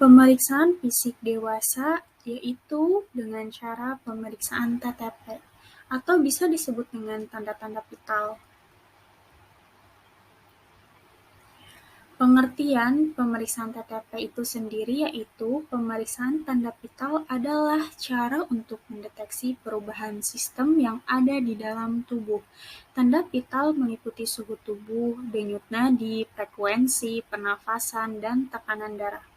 Pemeriksaan fisik dewasa yaitu dengan cara pemeriksaan TTP atau bisa disebut dengan tanda-tanda vital. Pengertian pemeriksaan TTP itu sendiri yaitu pemeriksaan tanda vital adalah cara untuk mendeteksi perubahan sistem yang ada di dalam tubuh. Tanda vital meliputi suhu tubuh, denyut nadi, frekuensi, pernafasan, dan tekanan darah.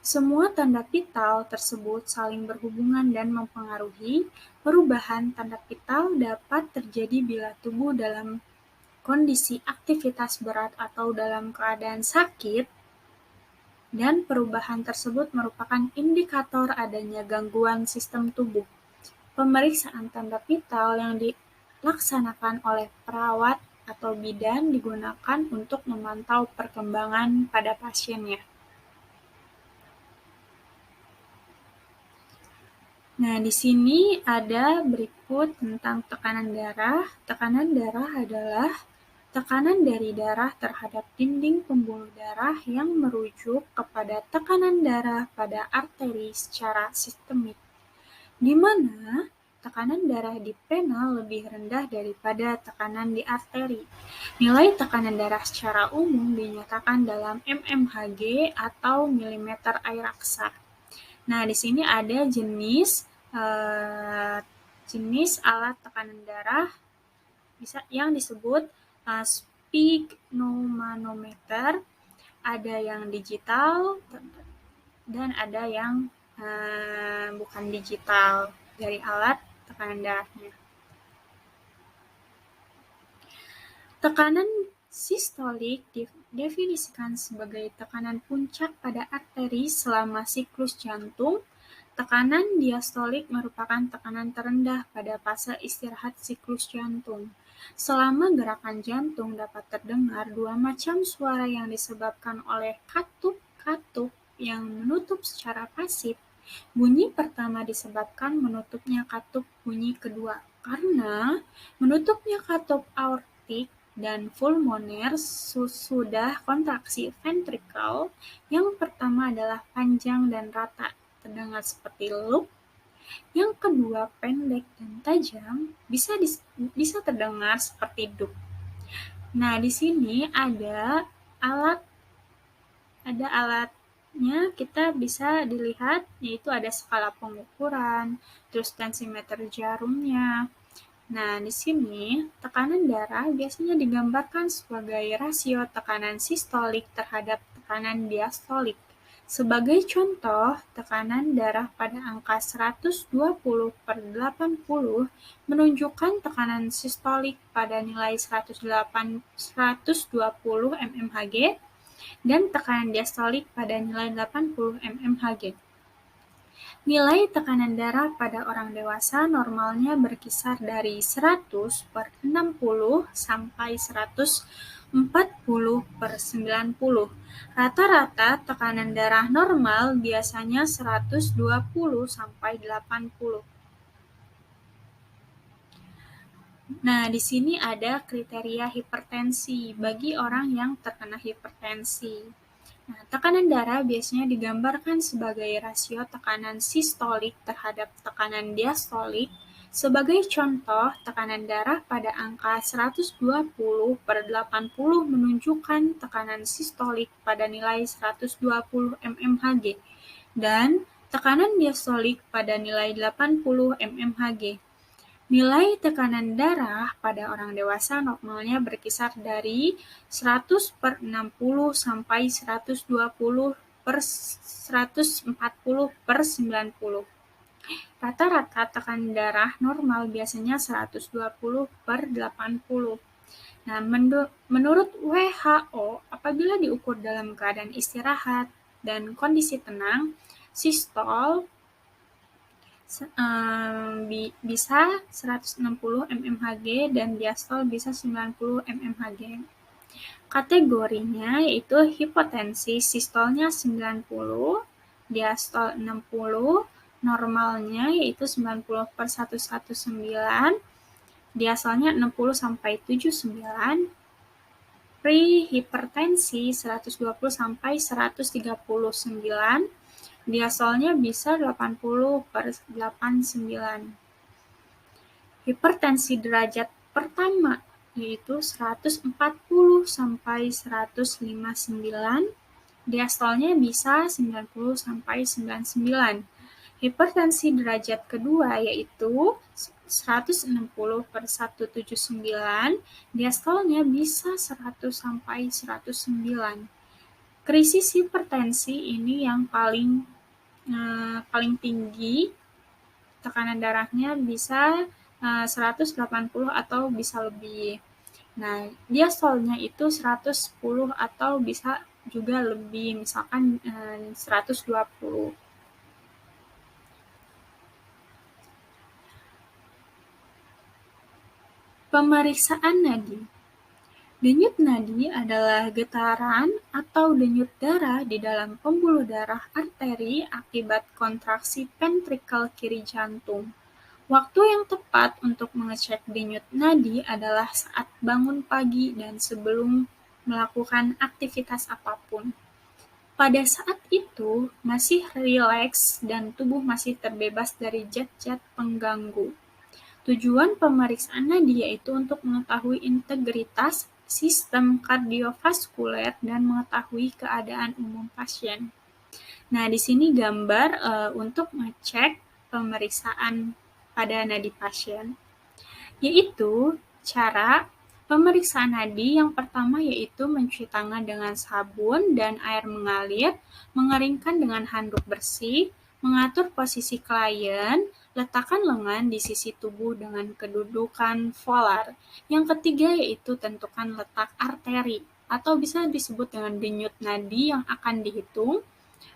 Semua tanda vital tersebut saling berhubungan dan mempengaruhi. Perubahan tanda vital dapat terjadi bila tubuh dalam kondisi aktivitas berat atau dalam keadaan sakit, dan perubahan tersebut merupakan indikator adanya gangguan sistem tubuh. Pemeriksaan tanda vital yang dilaksanakan oleh perawat atau bidan digunakan untuk memantau perkembangan pada pasiennya. Nah, di sini ada berikut tentang tekanan darah. Tekanan darah adalah tekanan dari darah terhadap dinding pembuluh darah yang merujuk kepada tekanan darah pada arteri secara sistemik, di mana tekanan darah di vena lebih rendah daripada tekanan di arteri. Nilai tekanan darah secara umum dinyatakan dalam mmHg atau milimeter air aksa. Nah, di sini ada jenis alat tekanan darah yang disebut sphygmomanometer, ada yang digital dan ada yang bukan digital dari alat tekanan darahnya. Tekanan sistolik didefinisikan sebagai tekanan puncak pada arteri selama siklus jantung. Tekanan diastolik merupakan tekanan terendah pada fase istirahat siklus jantung. Selama gerakan jantung dapat terdengar dua macam suara yang disebabkan oleh katup-katup yang menutup secara pasif. Bunyi pertama disebabkan menutupnya katup bunyi kedua. Karena menutupnya katup aortik dan pulmoner sudah kontraksi ventrikal, yang pertama adalah panjang dan rata, terdengar seperti loop. Yang kedua pendek dan tajam, bisa terdengar seperti dup. Nah, di sini ada alatnya, kita bisa dilihat, yaitu ada skala pengukuran, terus tensimeter jarumnya. Nah, di sini tekanan darah biasanya digambarkan sebagai rasio tekanan sistolik terhadap tekanan diastolik. Sebagai contoh, tekanan darah pada angka 120/80 menunjukkan tekanan sistolik pada nilai 120 mmHg dan tekanan diastolik pada nilai 80 mmHg. Nilai tekanan darah pada orang dewasa normalnya berkisar dari 100/60 sampai 140/90. Rata-rata tekanan darah normal biasanya 120 sampai 80. Nah, di sini ada kriteria hipertensi bagi orang yang terkena hipertensi. Nah, tekanan darah biasanya digambarkan sebagai rasio tekanan sistolik terhadap tekanan diastolik. Sebagai contoh, tekanan darah pada angka 120/80 menunjukkan tekanan sistolik pada nilai 120 mmHg dan tekanan diastolik pada nilai 80 mmHg. Nilai tekanan darah pada orang dewasa normalnya berkisar dari 100/60 sampai 120/140/90. Rata-rata tekanan darah normal biasanya 120/80. Nah, menurut WHO, apabila diukur dalam keadaan istirahat dan kondisi tenang, sistol bisa 160 mmHg dan diastol bisa 90 mmHg. Kategorinya yaitu hipotensi, sistolnya 90, diastol 60, normalnya yaitu 90/119, diastolnya 60/79, prehipertensi 120 sampai 139, Diastolnya bisa 80/89. Hipertensi derajat pertama yaitu 140/159. Diastolnya bisa 90/99. Hipertensi derajat kedua yaitu 160/179. Diastolnya bisa 100/109. Krisis hipertensi ini yang paling tinggi, tekanan darahnya bisa 180 atau bisa lebih. Nah, diastolnya itu 110 atau bisa juga lebih, misalkan 120. Pemeriksaan nadi. Denyut nadi adalah getaran atau denyut darah di dalam pembuluh darah arteri akibat kontraksi ventrikel kiri jantung. Waktu yang tepat untuk mengecek denyut nadi adalah saat bangun pagi dan sebelum melakukan aktivitas apapun. Pada saat itu, masih rileks dan tubuh masih terbebas dari zat-zat pengganggu. Tujuan pemeriksaan nadi yaitu untuk mengetahui integritas sistem kardiovaskuler dan mengetahui keadaan umum pasien. Nah, di sini gambar untuk ngecek pemeriksaan pada nadi pasien, yaitu cara pemeriksaan nadi yang pertama yaitu mencuci tangan dengan sabun dan air mengalir, mengeringkan dengan handuk bersih, mengatur posisi klien, letakkan lengan di sisi tubuh dengan kedudukan volar. Yang ketiga yaitu tentukan letak arteri atau bisa disebut dengan denyut nadi yang akan dihitung.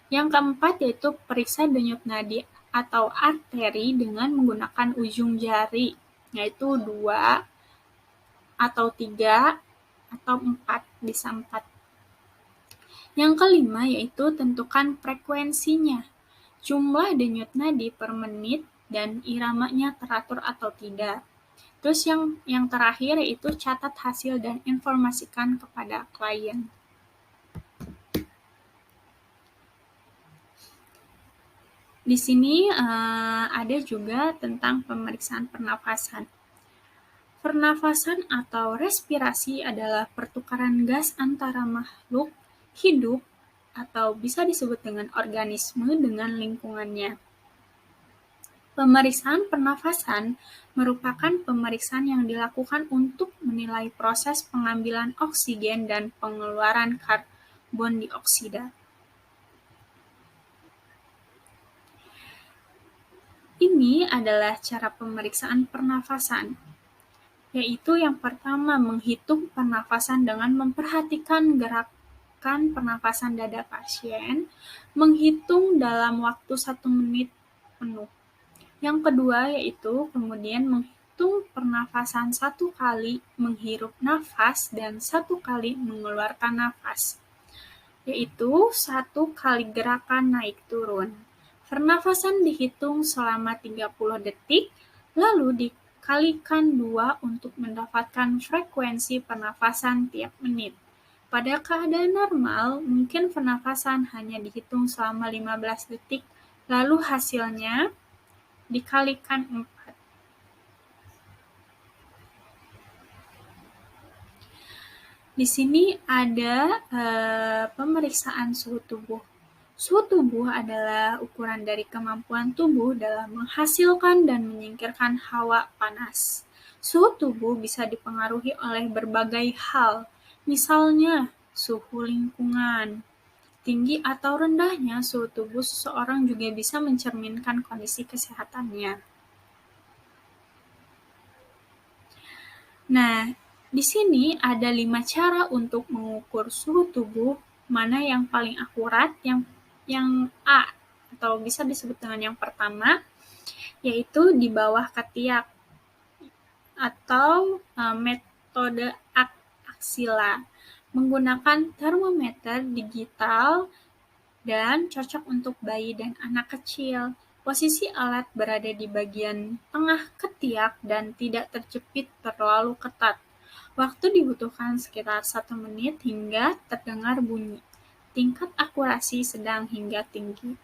Yang keempat yaitu periksa denyut nadi atau arteri dengan menggunakan ujung jari, yaitu 2 atau 3 atau 4, bisa 4. Yang kelima yaitu tentukan frekuensinya, jumlah denyut nadi per menit dan iramanya teratur atau tidak. Terus yang terakhir yaitu catat hasil dan informasikan kepada klien. Di sini ada juga tentang pemeriksaan pernafasan. Pernafasan atau respirasi adalah pertukaran gas antara makhluk hidup atau bisa disebut dengan organisme dengan lingkungannya. Pemeriksaan pernafasan merupakan pemeriksaan yang dilakukan untuk menilai proses pengambilan oksigen dan pengeluaran karbon dioksida. Ini adalah cara pemeriksaan pernafasan, yaitu yang pertama menghitung pernafasan dengan memperhatikan gerakan pernafasan dada pasien, menghitung dalam waktu 1 menit penuh. Yang kedua yaitu kemudian menghitung pernafasan 1 kali menghirup nafas dan 1 kali mengeluarkan nafas, yaitu 1 kali gerakan naik turun. Pernafasan dihitung selama 30 detik, lalu dikalikan 2 untuk mendapatkan frekuensi pernafasan tiap menit. Pada keadaan normal, mungkin pernafasan hanya dihitung selama 15 detik, lalu hasilnya dikalikan 4. Di sini ada pemeriksaan suhu tubuh. Suhu tubuh adalah ukuran dari kemampuan tubuh dalam menghasilkan dan menyingkirkan hawa panas. Suhu tubuh bisa dipengaruhi oleh berbagai hal, misalnya suhu lingkungan. Tinggi atau rendahnya suhu tubuh seseorang juga bisa mencerminkan kondisi kesehatannya. Nah, di sini ada 5 cara untuk mengukur suhu tubuh, mana yang paling akurat, yang A atau bisa disebut dengan yang pertama, yaitu di bawah ketiak atau metode aksila, menggunakan termometer digital dan cocok untuk bayi dan anak kecil. Posisi alat berada di bagian tengah ketiak dan tidak terjepit terlalu ketat. Waktu dibutuhkan sekitar 1 menit hingga terdengar bunyi. Tingkat akurasi sedang hingga tinggi.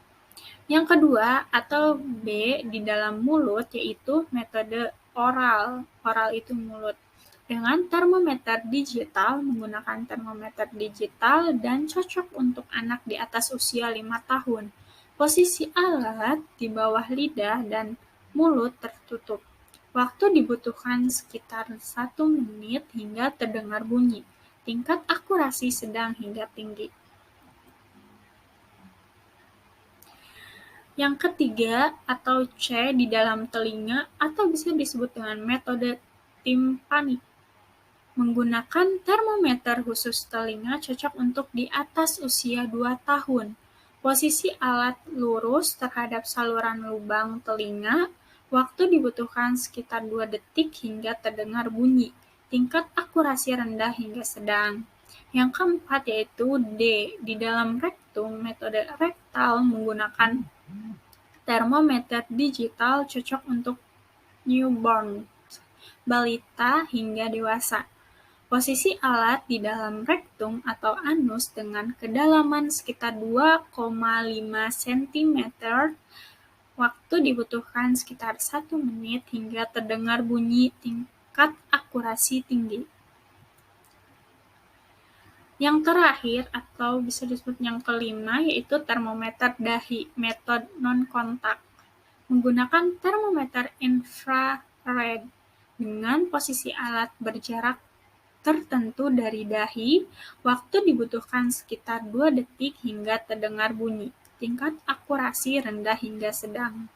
Yang kedua atau B di dalam mulut yaitu metode oral. Oral itu mulut. Dengan termometer digital, menggunakan termometer digital dan cocok untuk anak di atas usia 5 tahun. Posisi alat di bawah lidah dan mulut tertutup. Waktu dibutuhkan sekitar 1 menit hingga terdengar bunyi. Tingkat akurasi sedang hingga tinggi. Yang ketiga atau C di dalam telinga atau bisa disebut dengan metode timpani. Menggunakan termometer khusus telinga cocok untuk di atas usia 2 tahun. Posisi alat lurus terhadap saluran lubang telinga. Waktu dibutuhkan sekitar 2 detik hingga terdengar bunyi. Tingkat akurasi rendah hingga sedang. Yang keempat yaitu D. Di dalam rektum, metode rektal menggunakan termometer digital cocok untuk newborn, balita hingga dewasa. Posisi alat di dalam rektum atau anus dengan kedalaman sekitar 2,5 cm. Waktu dibutuhkan sekitar 1 menit hingga terdengar bunyi. Tingkat akurasi tinggi. Yang terakhir atau bisa disebut yang kelima yaitu termometer dahi, metode non-kontak. Menggunakan termometer infrared dengan posisi alat berjarak tertentu dari dahi, waktu dibutuhkan sekitar 2 detik hingga terdengar bunyi. Tingkat akurasi rendah hingga sedang.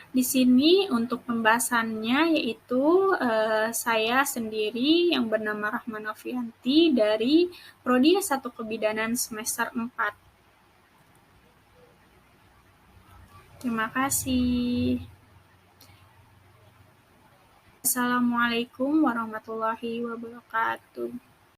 Di sini untuk pembahasannya yaitu saya sendiri yang bernama Rahma Novianti dari Prodi S1 Kebidanan semester 4. Terima kasih. Assalamualaikum warahmatullahi wabarakatuh.